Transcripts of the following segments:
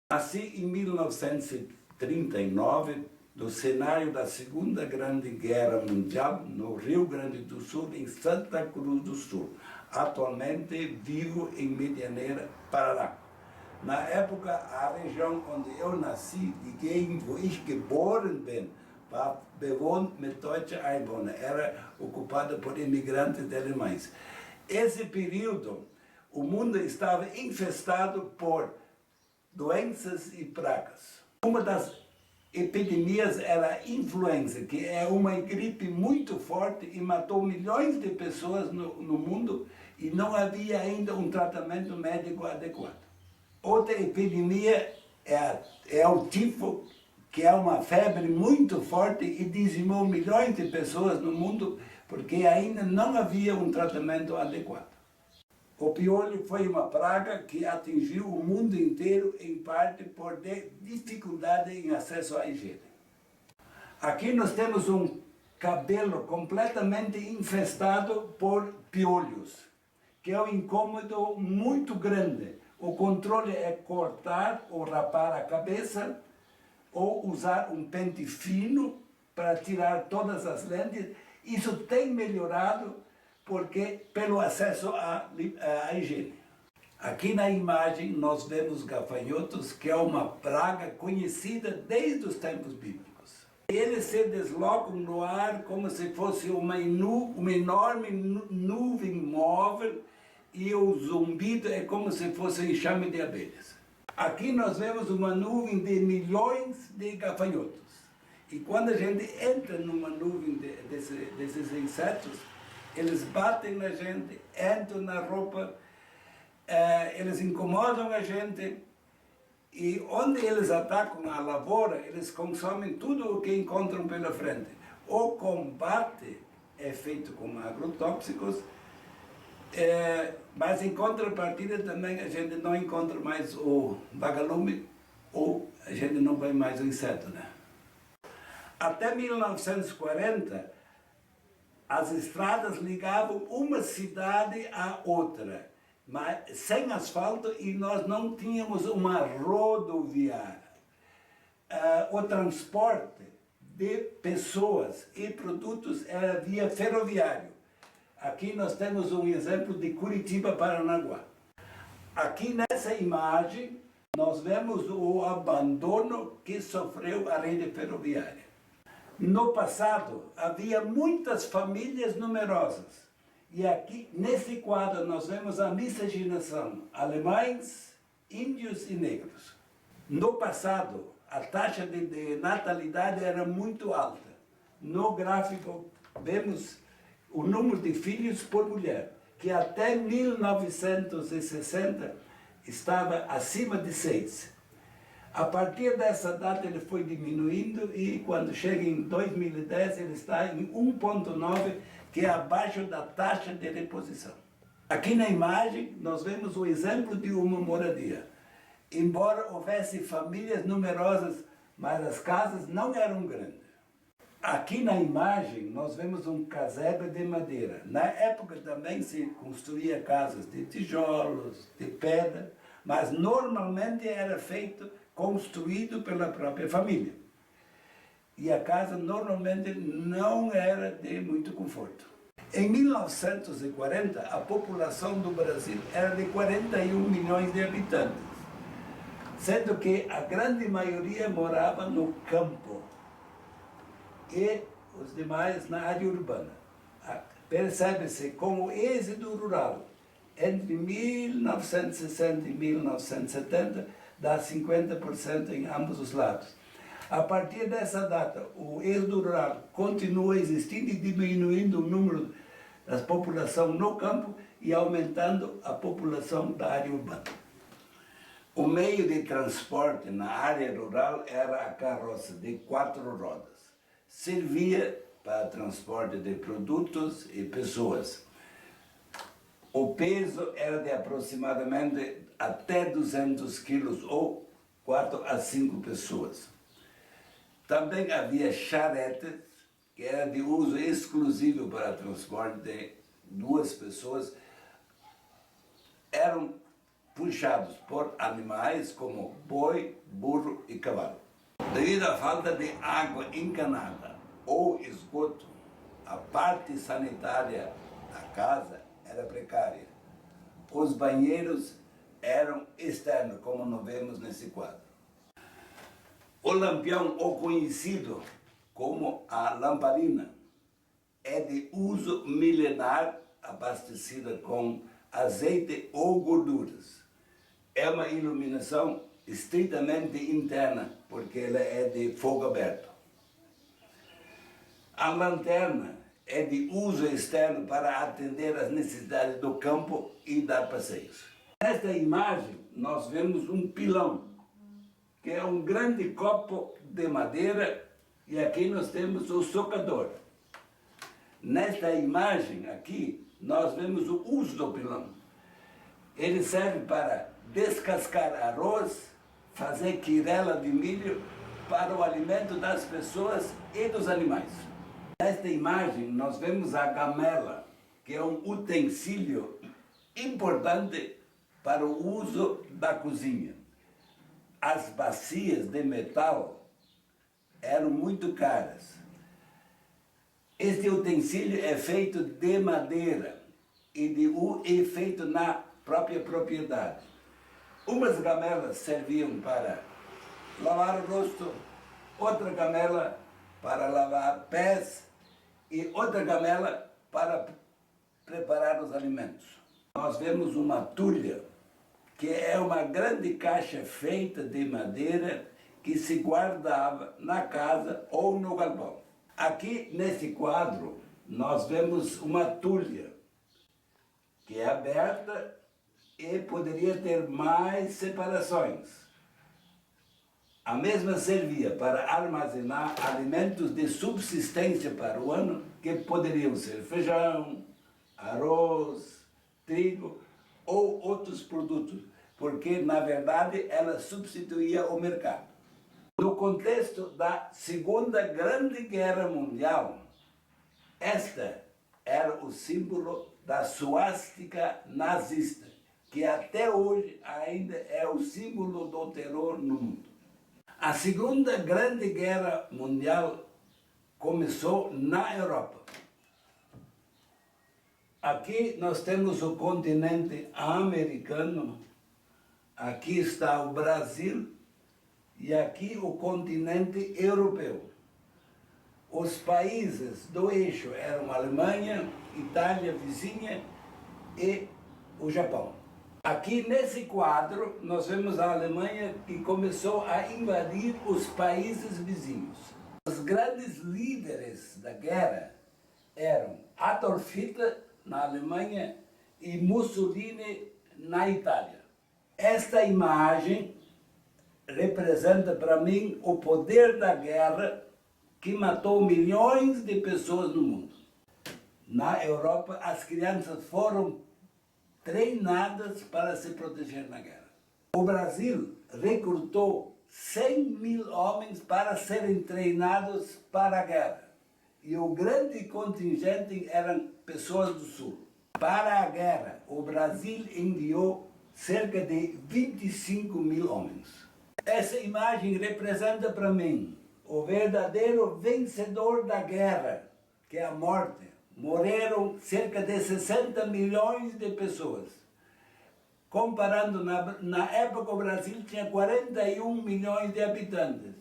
Nasci em 1939, no cenário da Segunda Grande Guerra Mundial, no Rio Grande do Sul, em Santa Cruz do Sul. Atualmente vivo em Medianeira, Paraná. Na época, a região onde eu nasci, die Gegend, wo ich geboren bin, war bewohnt mit deutschen Einwohnern, era ocupada por imigrantes alemães. Esse período, o mundo estava infestado por doenças e pragas. Uma das epidemias era a influenza, que é uma gripe muito forte e matou milhões de pessoas no mundo e não havia ainda um tratamento médico adequado. Outra epidemia é o tifo, que é uma febre muito forte e dizimou milhões de pessoas no mundo porque ainda não havia um tratamento adequado. O piolho foi uma praga que atingiu o mundo inteiro, em parte por dificuldade em acesso à higiene. Aqui nós temos um cabelo completamente infestado por piolhos, que é um incômodo muito grande. O controle é cortar ou rapar a cabeça, ou usar um pente fino para tirar todas as lentes. Isso tem melhorado porque pelo acesso à higiene. Aqui na imagem nós vemos gafanhotos, que é uma praga conhecida desde os tempos bíblicos. Eles se deslocam no ar como se fosse uma enorme nuvem móvel e o zumbido é como se fosse um enxame de abelhas. Aqui nós vemos uma nuvem de milhões de gafanhotos. E quando a gente entra numa nuvem desses insetos, eles batem na gente, entram na roupa, eles incomodam a gente e onde eles atacam a lavoura, eles consomem tudo o que encontram pela frente. O combate é feito com agrotóxicos, mas em contrapartida também a gente não encontra mais o vagalume ou a gente não vê mais o inseto, né? Até 1940, as estradas ligavam uma cidade à outra, mas sem asfalto, e nós não tínhamos uma rodoviária. O transporte de pessoas e produtos era via ferroviário. Aqui nós temos um exemplo de Curitiba, Paranaguá. Aqui nessa imagem nós vemos o abandono que sofreu a rede ferroviária. No passado, havia muitas famílias numerosas. E aqui, nesse quadro, nós vemos a miscigenação, alemães, índios e negros. No passado, a taxa de natalidade era muito alta. No gráfico, vemos o número de filhos por mulher, que até 1960 estava acima de 6. A partir dessa data ele foi diminuindo e quando chega em 2010 ele está em 1,9, que é abaixo da taxa de reposição. Aqui na imagem nós vemos o exemplo de uma moradia. Embora houvesse famílias numerosas, mas as casas não eram grandes. Aqui na imagem nós vemos um casebre de madeira. Na época também se construía casas de tijolos, de pedra, mas normalmente era construído pela própria família. E a casa normalmente não era de muito conforto. Em 1940, a população do Brasil era de 41 milhões de habitantes, sendo que a grande maioria morava no campo e os demais na área urbana. Percebe-se com o êxodo rural entre 1960 e 1970, dá 50% em ambos os lados. A partir dessa data, o êxodo rural continua existindo e diminuindo o número da população no campo e aumentando a população da área urbana. O meio de transporte na área rural era a carroça de 4 rodas. Servia para transporte de produtos e pessoas. O peso era de aproximadamente até 200 quilos ou 4 a 5 pessoas. Também havia charretes, que era de uso exclusivo para transporte de 2 pessoas. Eram puxados por animais como boi, burro e cavalo. Devido à falta de água encanada ou esgoto, a parte sanitária da casa era precária. Os banheiros eram externos, como nós vemos nesse quadro. O lampião, ou conhecido como a lamparina, é de uso milenar, abastecida com azeite ou gorduras. É uma iluminação estritamente interna, porque ela é de fogo aberto. A lanterna é de uso externo para atender às necessidades do campo e dar passeios. Nesta imagem nós vemos um pilão, que é um grande copo de madeira, e aqui nós temos o socador. Nesta imagem aqui nós vemos o uso do pilão. Ele serve para descascar arroz, fazer quirela de milho para o alimento das pessoas e dos animais. Nesta imagem nós vemos a gamela, que é um utensílio importante para o uso da cozinha. As bacias de metal eram muito caras. Este utensílio é feito de madeira e feito na própria propriedade. Umas gamelas serviam para lavar o rosto, outra gamela para lavar pés e outra gamela para preparar os alimentos. Nós vemos uma tulha, que é uma grande caixa feita de madeira que se guardava na casa ou no galpão. Aqui nesse quadro nós vemos uma tulha que é aberta e poderia ter mais separações. A mesma servia para armazenar alimentos de subsistência para o ano, que poderiam ser feijão, arroz, trigo ou outros produtos, porque na verdade ela substituía o mercado. No contexto da Segunda Grande Guerra Mundial, esta era o símbolo da suástica nazista, que até hoje ainda é o símbolo do terror no mundo. A Segunda Grande Guerra Mundial começou na Europa. Aqui nós temos o continente americano, aqui está o Brasil e aqui o continente europeu. Os países do eixo eram a Alemanha, Itália vizinha e o Japão. Aqui nesse quadro nós vemos a Alemanha, que começou a invadir os países vizinhos. Os grandes líderes da guerra eram Adolf Hitler na Alemanha e Mussolini na Itália. Esta imagem representa para mim o poder da guerra, que matou milhões de pessoas no mundo. Na Europa, as crianças foram treinadas para se proteger na guerra. O Brasil recrutou 100.000 homens para serem treinados para a guerra. E o grande contingente eram pessoas do Sul. Para a guerra, o Brasil enviou cerca de 25.000 homens. Essa imagem representa para mim o verdadeiro vencedor da guerra, que é a morte. Morreram cerca de 60 milhões de pessoas. Comparando, na época o Brasil tinha 41 milhões de habitantes.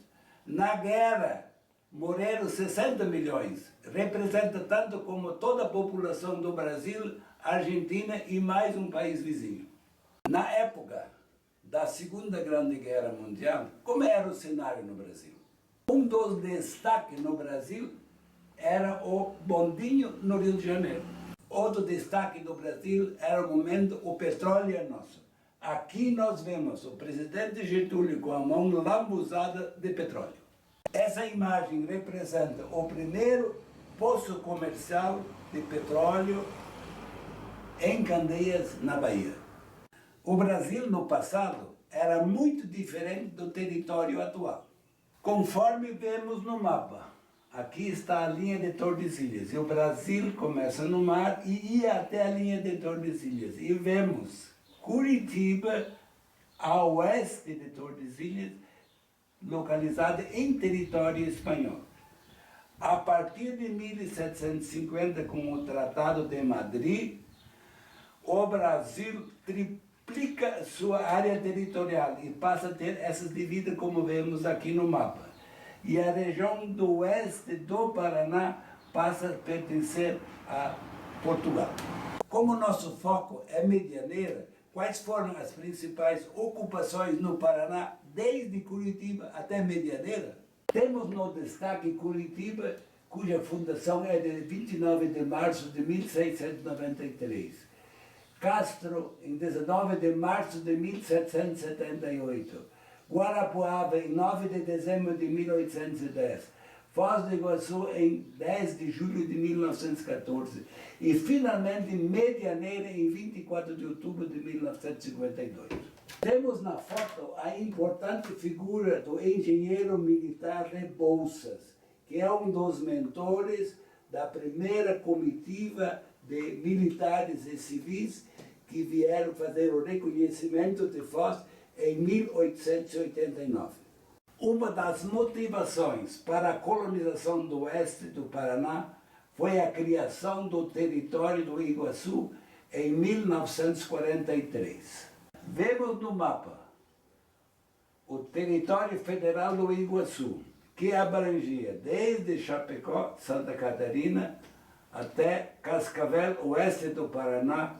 Na guerra, morreram 60 milhões. Representa tanto como toda a população do Brasil, Argentina e mais um país vizinho. Na época da Segunda Grande Guerra Mundial, como era o cenário no Brasil? Um dos destaques no Brasil era o bondinho no Rio de Janeiro. Outro destaque do Brasil era o momento o petróleo é nosso. Aqui nós vemos o presidente Getúlio com a mão lambuzada de petróleo. Essa imagem representa o primeiro poço comercial de petróleo em Candeias, na Bahia. O Brasil no passado era muito diferente do território atual. Conforme vemos no mapa, aqui está a linha de Tordesilhas, e o Brasil começa no mar e ia até a linha de Tordesilhas. E vemos Curitiba, a oeste de Tordesilhas, localizada em território espanhol. A partir de 1750, com o Tratado de Madrid, o Brasil triplica sua área territorial e passa a ter essas divisas como vemos aqui no mapa. E a região do oeste do Paraná passa a pertencer a Portugal. Como nosso foco é Medianeira, quais foram as principais ocupações no Paraná, desde Curitiba até Medianeira? Temos no destaque Curitiba, cuja fundação é de 29 de março de 1693. Castro, em 19 de março de 1778. Guarapuava, em 9 de dezembro de 1810. Foz do Iguaçu, em 10 de julho de 1914. E, finalmente, Medianeira, em 24 de outubro de 1952. Temos na foto a importante figura do engenheiro militar Rebouças, que é um dos mentores da primeira comitiva de militares e civis que vieram fazer o reconhecimento de Foz em 1889. Uma das motivações para a colonização do oeste do Paraná foi a criação do território do Iguaçu em 1943. Vemos no mapa o território federal do Iguaçu, que abrangia desde Chapecó, Santa Catarina, até Cascavel, oeste do Paraná,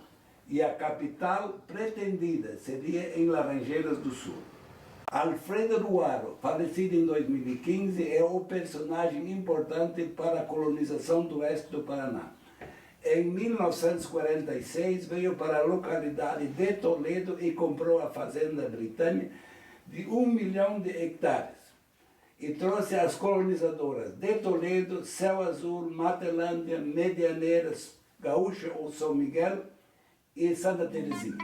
e a capital pretendida seria em Laranjeiras do Sul. Alfredo Ruaro, falecido em 2015, é o personagem importante para a colonização do oeste do Paraná. Em 1946 veio para a localidade de Toledo e comprou a fazenda britânica de 1 milhão de hectares. E trouxe as colonizadoras de Toledo, Céu Azul, Matelândia, Medianeiras, Gaúcha ou São Miguel e Santa Terezinha.